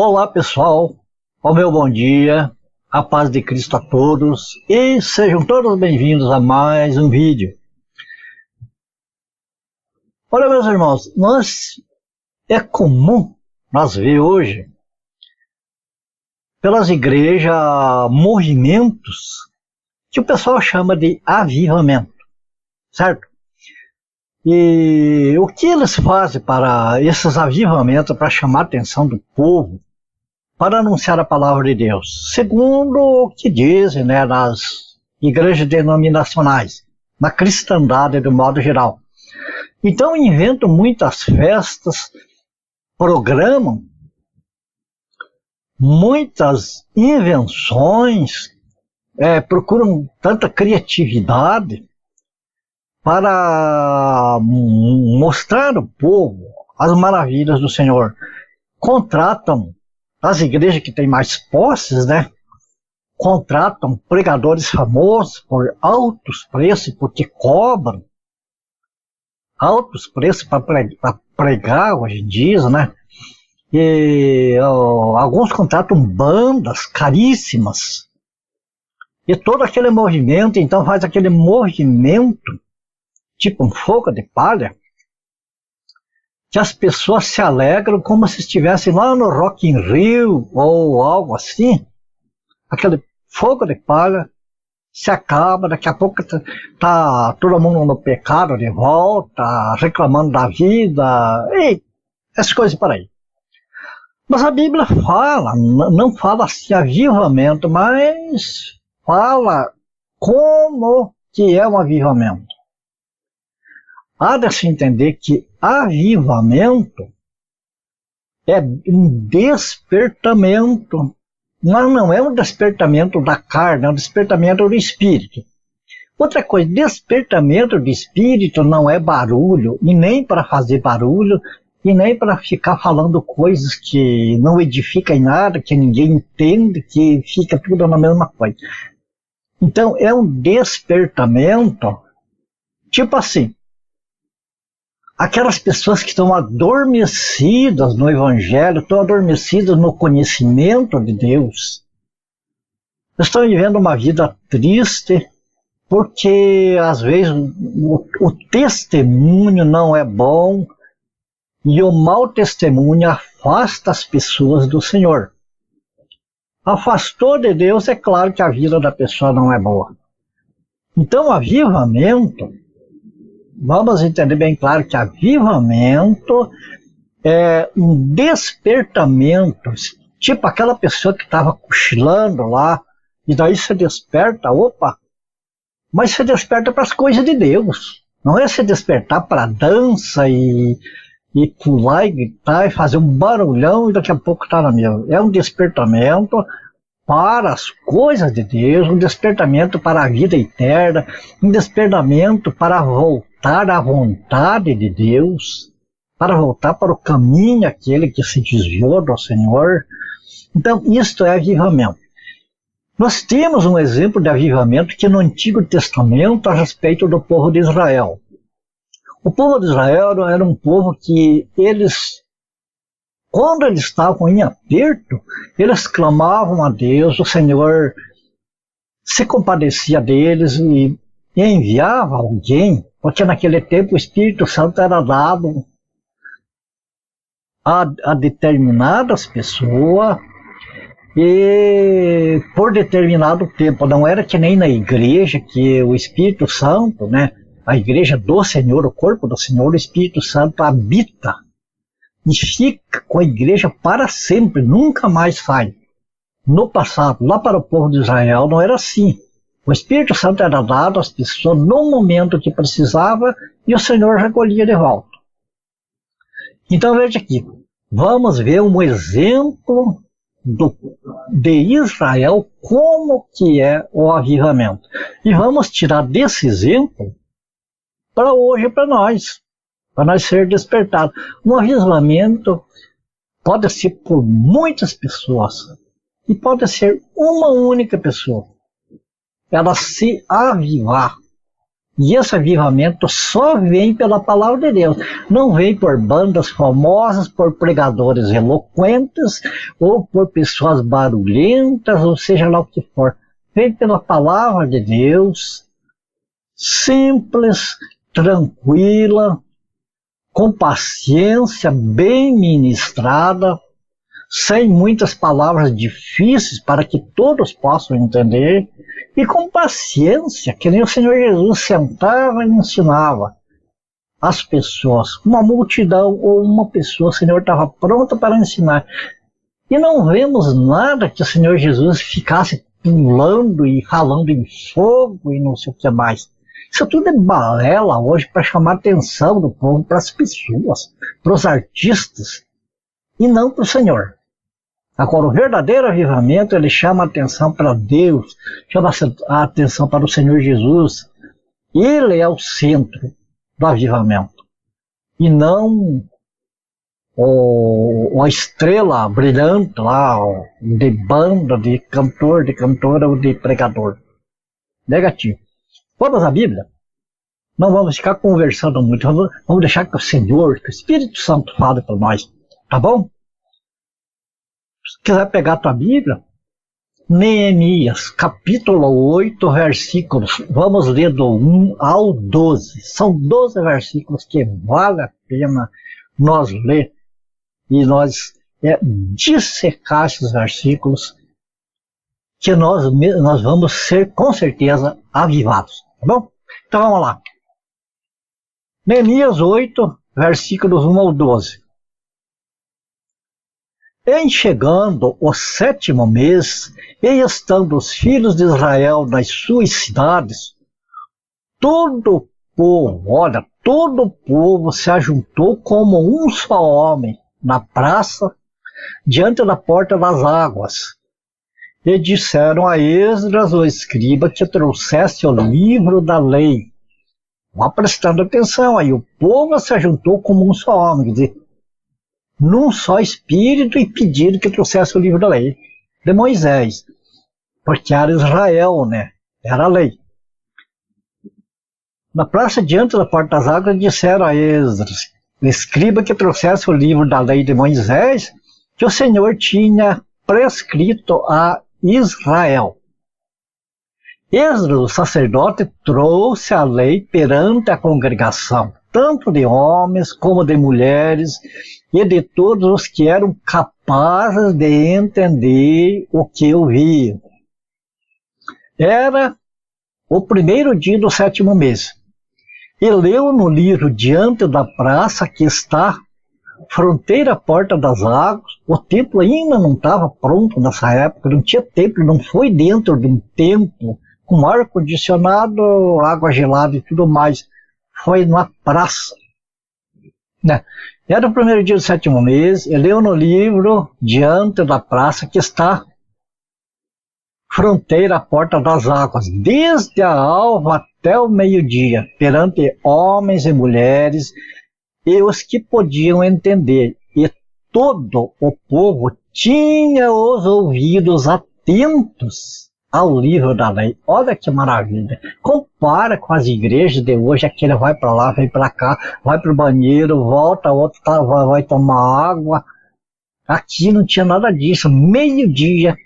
Olá pessoal, o meu bom dia, a paz de Cristo a todos e sejam todos bem-vindos a mais um vídeo. Olha meus irmãos, é comum nós ver hoje pelas igrejas movimentos que o pessoal chama de avivamento, certo? E o que eles fazem para esses avivamentos, para chamar a atenção do povo, para anunciar a palavra de Deus, segundo o que dizem, nas igrejas denominacionais, na cristandade de modo geral. Então inventam muitas festas, programam muitas invenções, procuram tanta criatividade para mostrar ao povo as maravilhas do Senhor. Contratam as igrejas que têm mais posses, contratam pregadores famosos por altos preços, porque cobram altos preços para pregar hoje em dia, E alguns contratam bandas caríssimas. E todo aquele movimento, então faz aquele movimento, tipo um fogo de palha, que as pessoas se alegram como se estivessem lá no Rock in Rio ou algo assim. Aquele fogo de palha se acaba, daqui a pouco tá todo mundo no pecado de volta, reclamando da vida, e essas coisas por aí. Mas a Bíblia fala, não fala assim avivamento, mas fala como que é um avivamento. Há de se entender que avivamento é um despertamento, mas não é um despertamento da carne, é um despertamento do espírito. Outra coisa, despertamento do espírito não é barulho, e nem para fazer barulho, e nem para ficar falando coisas que não edificam em nada, que ninguém entende, que fica tudo na mesma coisa. Então é um despertamento, tipo assim, aquelas pessoas que estão adormecidas no Evangelho, estão adormecidas no conhecimento de Deus, estão vivendo uma vida triste, porque às vezes o testemunho não é bom, e o mau testemunho afasta as pessoas do Senhor. Afastou de Deus, é claro que a vida da pessoa não é boa. Então, avivamento, vamos entender bem claro que avivamento é um despertamento, tipo aquela pessoa que estava cochilando lá, e daí se desperta, mas se desperta para as coisas de Deus. Não é se despertar para dança e pular e gritar e fazer um barulhão e daqui a pouco está na mesa. É um despertamento para as coisas de Deus, um despertamento para a vida eterna, um despertamento para voltar à vontade de Deus, para voltar para o caminho aquele que se desviou do Senhor. Então, isto é avivamento. Nós temos um exemplo de avivamento que no Antigo Testamento a respeito do povo de Israel. O povo de Israel era um povo que quando eles estavam em aperto, eles clamavam a Deus, o Senhor se compadecia deles e enviava alguém, porque naquele tempo o Espírito Santo era dado a determinadas pessoas e por determinado tempo. Não era que nem na igreja, que o Espírito Santo, a igreja do Senhor, o corpo do Senhor, o Espírito Santo habita e fica com a igreja para sempre, nunca mais sai. No passado, lá para o povo de Israel, não era assim. O Espírito Santo era dado às pessoas no momento que precisava e o Senhor recolhia de volta. Então veja aqui, vamos ver um exemplo de Israel, como que é o avivamento. E vamos tirar desse exemplo para hoje, para nós ser despertados. Um avivamento pode ser por muitas pessoas e pode ser uma única pessoa. Ela se avivar E esse avivamento só vem pela palavra de Deus. Não vem por bandas famosas, por pregadores eloquentes, ou por pessoas barulhentas, ou seja lá o que for. Vem pela palavra de Deus, simples, tranquila, com paciência, bem ministrada, sem muitas palavras difíceis para que todos possam entender, e com paciência, que nem o Senhor Jesus sentava e ensinava as pessoas. Uma multidão ou uma pessoa, o Senhor estava pronto para ensinar. E não vemos nada que o Senhor Jesus ficasse pulando e falando em fogo e não sei o que mais. Isso tudo é balela hoje para chamar a atenção do povo, para as pessoas, para os artistas, e não para o Senhor. Agora, o verdadeiro avivamento, ele chama a atenção para Deus, chama a atenção para o Senhor Jesus. Ele é o centro do avivamento. E não a estrela brilhante lá, de banda, de cantor, de cantora ou de pregador. Negativo. Vamos à Bíblia? Não vamos ficar conversando muito, vamos deixar que o Senhor, que o Espírito Santo fale para nós. Tá bom? Se quiser pegar a tua Bíblia, Neemias, capítulo 8, versículos, vamos ler do 1 ao 12. São 12 versículos que vale a pena nós ler e nós dissecar esses versículos, que nós vamos ser, com certeza, avivados. Tá bom? Então vamos lá. Neemias 8, versículos 1 ao 12. Em chegando o 7º mês, e estando os filhos de Israel nas suas cidades, todo o povo se ajuntou como um só homem na praça, diante da porta das águas. E disseram a Esdras, o escriba, que trouxesse o livro da lei. Vá prestando atenção aí, o povo se ajuntou como um só homem, quer dizer, num só espírito, e pediram que trouxesse o livro da lei de Moisés, porque era Israel, né? Era a lei. Na praça diante da porta das águas disseram a Esdras, o escriba, que trouxesse o livro da lei de Moisés, que o Senhor tinha prescrito a Israel. Esdras, o sacerdote, trouxe a lei perante a congregação, tanto de homens como de mulheres, e de todos os que eram capazes de entender o que ouviam. Era o 1º dia do 7º mês. E leu no livro diante da praça que está fronteira à porta das águas. O templo ainda não estava pronto nessa época, não tinha templo, não foi dentro de um templo, com ar-condicionado, água gelada e tudo mais. Foi na praça. Né? Era o 1º dia do 7º mês, e leu no livro diante da praça que está fronteira à porta das águas, desde a alva até o meio-dia, perante homens e mulheres, e os que podiam entender. E todo o povo tinha os ouvidos atentos ao livro da lei. Olha que maravilha. Compara com as igrejas de hoje, aquele vai para lá, vem para cá, vai para o banheiro, volta, outro vai tomar água. Aqui não tinha nada disso. Meio-dia,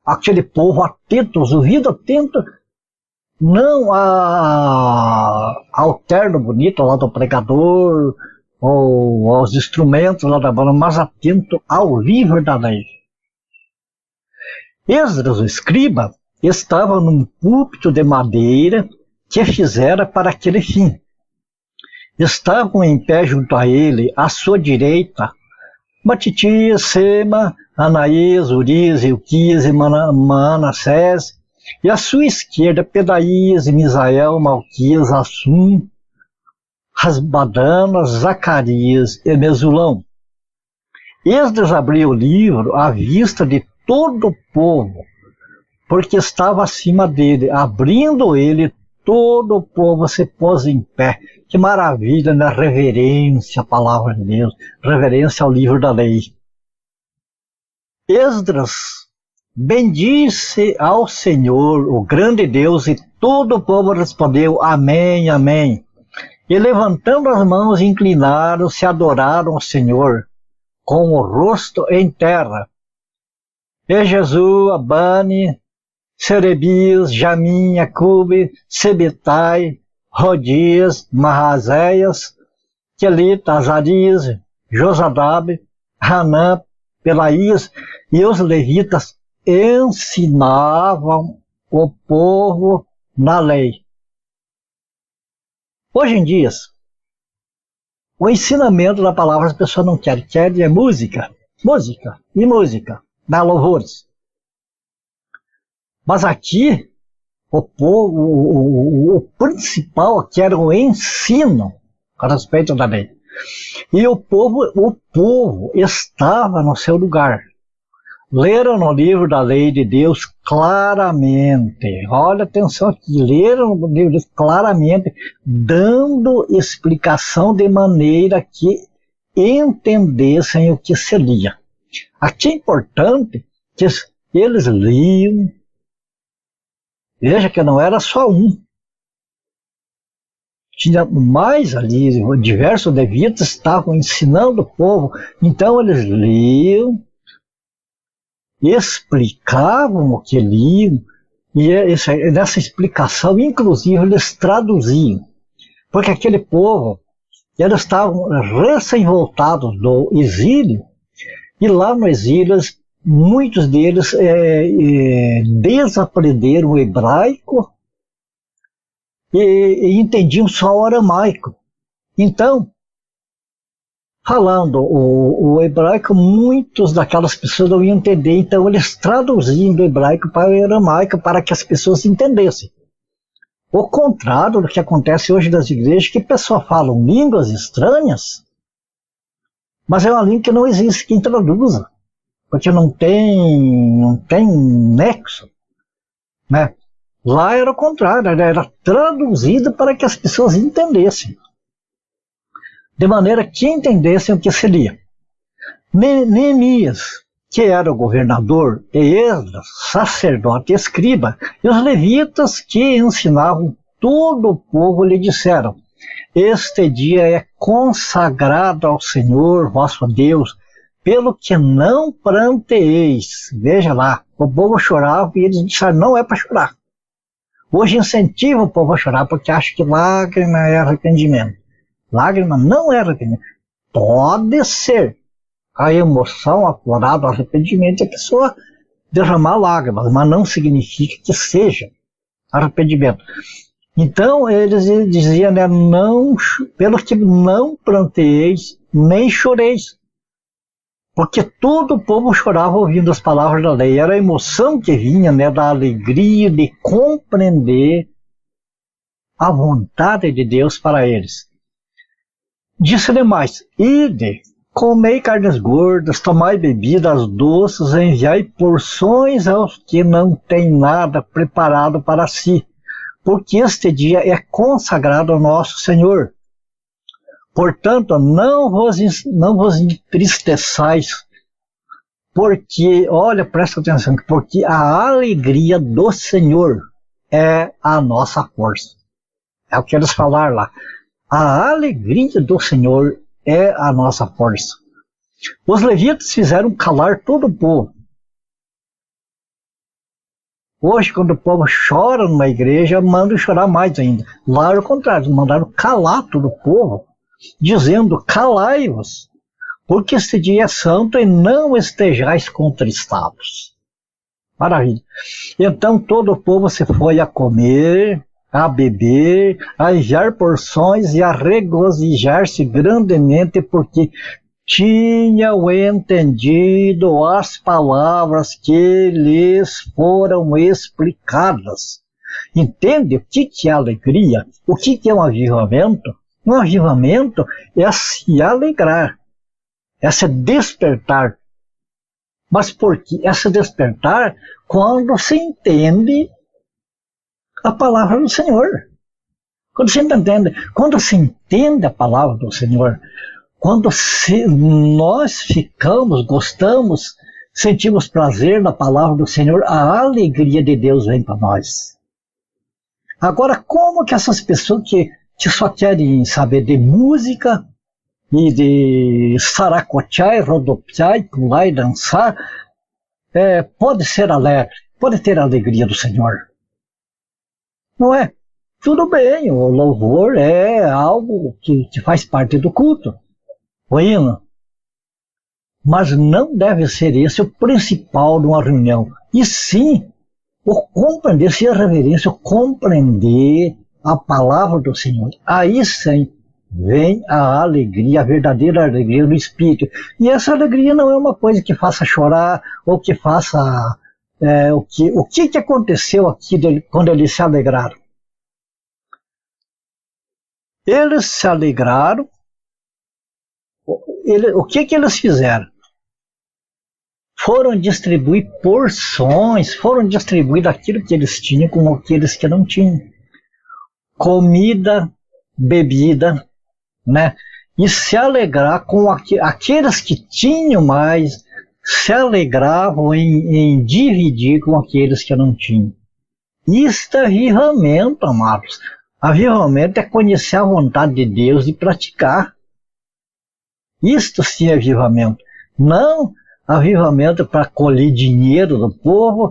aquele povo atento, os ouvidos atentos, não ao terno bonito lá do pregador, ou aos instrumentos lá da banda, mas atento ao livro da lei. Esdras, o escriba, estava num púlpito de madeira que fizera para aquele fim. Estavam em pé junto a ele, à sua direita, Matitias, Sema, Anaías, Urias, Ilquias e Manassés, e à sua esquerda Pedaías, Misael, Malquias, Assum, Rasbadana, Zacarias e Mesulão. Esdras abriu o livro à vista de todo o povo, porque estava acima dele. Abrindo ele, todo o povo se pôs em pé. Que maravilha, né? Reverência à palavra de Deus, reverência ao livro da lei. Esdras bendisse ao Senhor, o grande Deus, e Todo o povo respondeu, amém, amém. E levantando as mãos, inclinaram-se e adoraram o Senhor, com o rosto em terra. E Jesus, Abane, Serebias, Jamim, Acube, Sebetai, Rodias, Mahazéias, Quelita, Azarias, Josadabe, Hanã, Pelaías e os levitas ensinavam o povo na lei. Hoje em dia, o ensinamento da palavra as pessoas não querem. Querem é música, dá louvores. Mas aqui, o povo, o principal aqui era o ensino a respeito da lei. E o povo estava no seu lugar. Leram no livro da lei de Deus claramente. Olha atenção aqui, leram no livro de Deus claramente, dando explicação de maneira que entendessem o que se lia. Aqui é importante que eles liam. Veja que não era só um. Tinha mais ali, diversos levitas estavam ensinando o povo. Então eles liam, explicavam o que liam, e nessa explicação, inclusive, eles traduziam. Porque aquele povo, eles estavam recém-voltados do exílio, e lá no exílio, muitos deles desaprenderam o hebraico e entendiam só o aramaico. Então, falando o hebraico, muitos daquelas pessoas não iam entender, então eles traduziam do hebraico para o aramaico para que as pessoas entendessem. O contrário do que acontece hoje nas igrejas, que pessoas falam línguas estranhas, mas é uma língua que não existe quem traduza, porque não tem nexo, né? Lá era o contrário, era traduzido para que as pessoas entendessem, de maneira que entendessem o que seria. Neemias, que era o governador, e Esdras, sacerdote e escriba, e os levitas que ensinavam todo o povo lhe disseram: este dia é consagrado ao Senhor vosso Deus, pelo que não pranteeis. Veja lá, o povo chorava e eles disseram: não é para chorar. Hoje incentiva o povo a chorar porque acha que lágrima é arrependimento. Lágrima não é arrependimento. Pode ser a emoção aflorada, o arrependimento, a pessoa derramar lágrimas, mas não significa que seja arrependimento. Então eles diziam, né, não, pelo que não planteeis, nem choreis. Porque todo o povo chorava ouvindo as palavras da lei. Era a emoção que vinha, né, da alegria de compreender a vontade de Deus para eles. Disse-lhe mais: ide, comei carnes gordas, tomai bebidas doces, enviai porções aos que não têm nada preparado para si, porque este dia é consagrado ao nosso Senhor. Portanto, não vos entristeçais, porque, olha, presta atenção, porque a alegria do Senhor é a nossa força. É o que eles falaram lá. A alegria do Senhor é a nossa força. Os levitas fizeram calar todo o povo. Hoje, quando o povo chora numa igreja, mandam chorar mais ainda. Lá é o contrário, mandaram calar todo o povo, dizendo: calai-vos, porque este dia é santo e não estejais contristados. Maravilha. Então todo o povo se foi a comer, a beber, a enviar porções e a regozijar-se grandemente, porque tinham entendido as palavras que lhes foram explicadas. Entende o que é alegria? O que é um avivamento? Um avivamento é se alegrar, é se despertar. Mas por que é se despertar? Quando se entende a palavra do Senhor. Quando se entende a palavra do Senhor, quando nós gostamos, sentimos prazer na palavra do Senhor, a alegria de Deus vem para nós. Agora, como que essas pessoas que só querem saber de música e de saracotear e rodopiar e pular e dançar, pode ser alegre, pode ter a alegria do Senhor? Não é? Tudo bem, o louvor é algo que faz parte do culto, o hino. Mas não deve ser esse o principal de uma reunião. E sim, o compreender, se a reverência, o compreender a palavra do Senhor. Aí sim vem a alegria, a verdadeira alegria do Espírito. E essa alegria não é uma coisa que faça chorar, ou que faça... o que aconteceu aqui quando eles se alegraram? Eles se alegraram. O que eles fizeram? Foram distribuir porções, foram distribuir daquilo que eles tinham com aqueles que não tinham. Comida, bebida, né? E se alegrar com aqueles que tinham mais, se alegravam em dividir com aqueles que não tinham. Isto é avivamento, amados. Avivamento é conhecer a vontade de Deus e praticar. Isto sim é avivamento. Não avivamento para colher dinheiro do povo,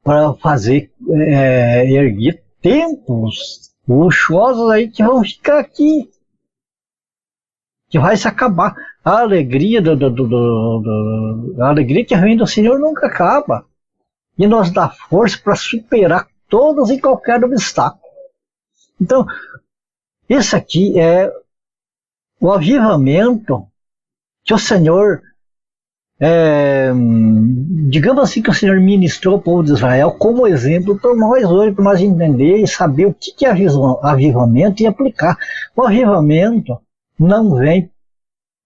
para fazer erguer templos luxuosos aí que vão ficar aqui, que vai se acabar. A alegria a alegria que vem do Senhor nunca acaba, e nos dá força para superar todos e qualquer obstáculo. Então, esse aqui é o avivamento que o Senhor, digamos assim, que o Senhor ministrou ao povo de Israel como exemplo para nós hoje, para nós entender e saber o que é avivamento e aplicar. O avivamento não vem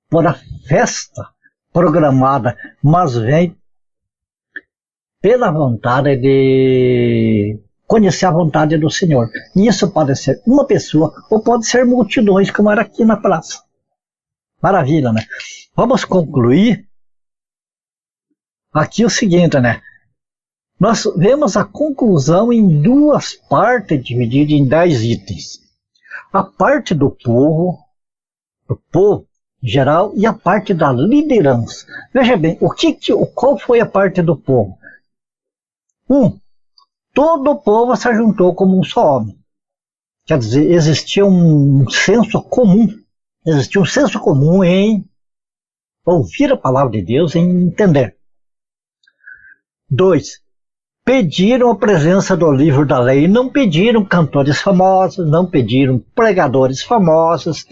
por a festa programada, mas vem pela vontade de conhecer a vontade do Senhor. E isso pode ser uma pessoa ou pode ser multidões, como era aqui na praça. Maravilha, né? Vamos concluir aqui o seguinte, né? Nós vemos a conclusão em duas partes, divididas em 10 itens. A parte do povo em geral, e a parte da liderança. Veja bem, qual foi a parte do povo? Todo o povo se juntou como um só homem. Quer dizer, existia um senso comum. Existia um senso comum em ouvir a palavra de Deus, em entender. 2. Pediram a presença do livro da lei. Não pediram cantores famosos, não pediram pregadores famosos,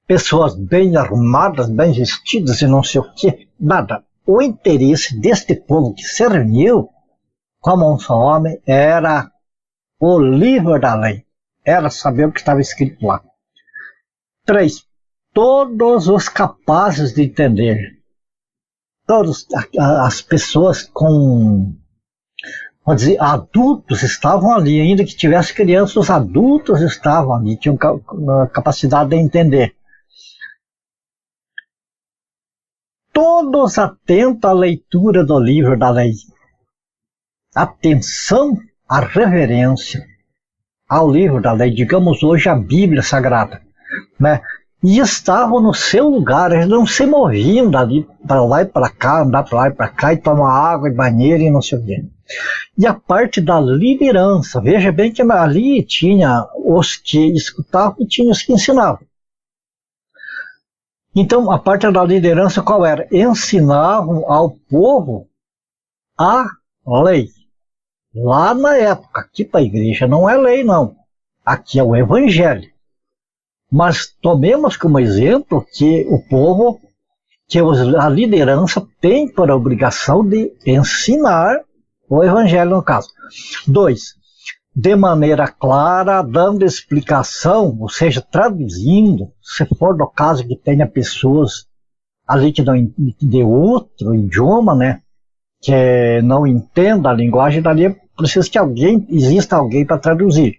pessoas bem arrumadas, bem vestidas e não sei o que. Nada. O interesse deste povo que se reuniu como um só homem era o livro da lei. Era saber o que estava escrito lá. 3. Todos os capazes de entender. Todas as pessoas com, vamos dizer, adultos estavam ali, ainda que tivesse crianças, os adultos estavam ali, tinham capacidade de entender. Todos atentos à leitura do livro da lei. Atenção à reverência ao livro da lei, digamos hoje a Bíblia Sagrada, né? E estavam no seu lugar, eles não se moviam dali para lá e para cá, andar para lá e para cá e tomar água e banheiro e não sei o quê. E a parte da liderança, veja bem que ali tinha os que escutavam e tinha os que ensinavam. Então a parte da liderança qual era? Ensinavam ao povo a lei. Lá na época, aqui para a igreja não é lei não, aqui é o evangelho. Mas tomemos como exemplo que o povo, que a liderança tem por obrigação de ensinar o evangelho no caso. 2. De maneira clara, dando explicação, ou seja, traduzindo, se for no caso que tenha pessoas ali que não de outro idioma, né, que não entenda a linguagem, dali precisa que exista alguém para traduzir.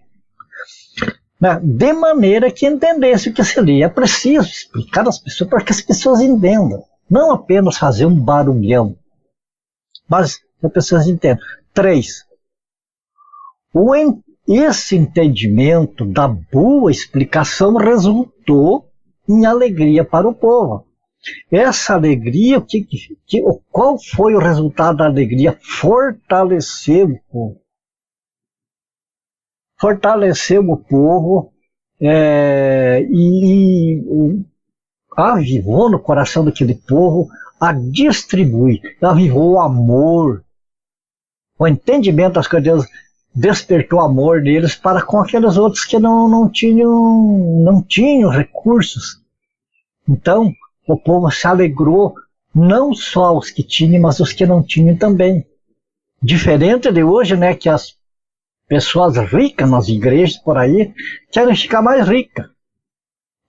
De maneira que entendesse o que se lia. É preciso explicar às pessoas para que as pessoas entendam. Não apenas fazer um barulhão, mas que as pessoas entendam. 3. esse entendimento da boa explicação resultou em alegria para o povo. Essa alegria, qual foi o resultado da alegria? Fortaleceu o povo. Fortaleceu o povo e avivou no coração daquele povo a distribuir, avivou o amor, o entendimento das coisas de Deus, despertou amor deles para com aqueles outros que não tinham recursos. Então, o povo se alegrou, não só os que tinham, mas os que não tinham também. Diferente de hoje, né, que as pessoas ricas nas igrejas por aí querem ficar mais ricas.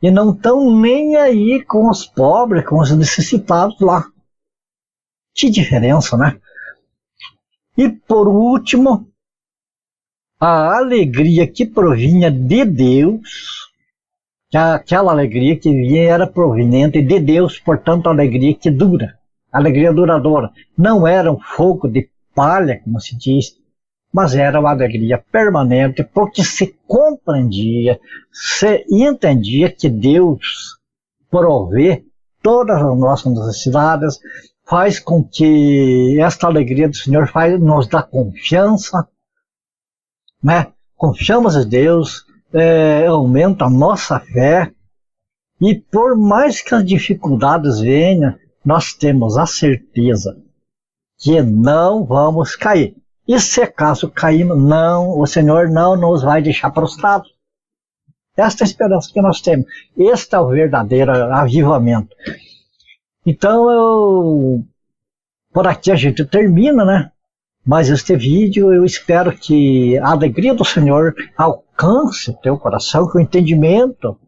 E não estão nem aí com os pobres, com os necessitados lá. Que diferença, né? E por último, a alegria que provinha de Deus, aquela alegria que vinha era proveniente de Deus, portanto a alegria que dura, alegria duradoura. Não era um fogo de palha, como se diz, mas era uma alegria permanente, porque se compreendia, se entendia que Deus provê todas as nossas necessidades, faz com que esta alegria do Senhor nos dá confiança, né? Confiamos em Deus, aumenta a nossa fé, e por mais que as dificuldades venham, nós temos a certeza que não vamos cair. E se caso caímos, o Senhor não nos vai deixar prostrados. Esta é a esperança que nós temos. Este é o verdadeiro avivamento. Então, por aqui a gente termina, né? Mas este vídeo, eu espero que a alegria do Senhor alcance o teu coração, que o entendimento,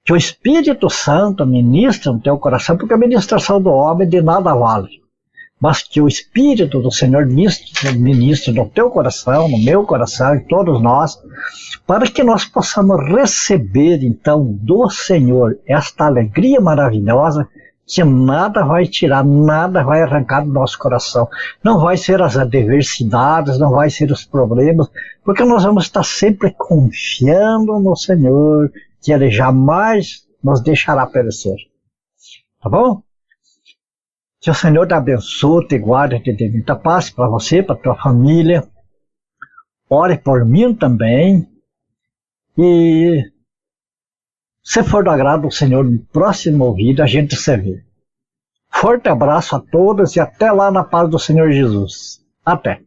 que o Espírito Santo ministre no teu coração, porque a ministração do homem de nada vale. Mas que o Espírito do Senhor ministre no teu coração, no meu coração, em todos nós, para que nós possamos receber, então, do Senhor esta alegria maravilhosa, que nada vai tirar, nada vai arrancar do nosso coração. Não vai ser as adversidades, não vai ser os problemas, porque nós vamos estar sempre confiando no Senhor, que Ele jamais nos deixará perecer. Tá bom? Que o Senhor te abençoe, te guarde, te dê muita paz para você, para tua família. Ore por mim também. E se for do agrado do Senhor, no próximo vídeo a gente se vê. Forte abraço a todos e até lá na paz do Senhor Jesus. Até!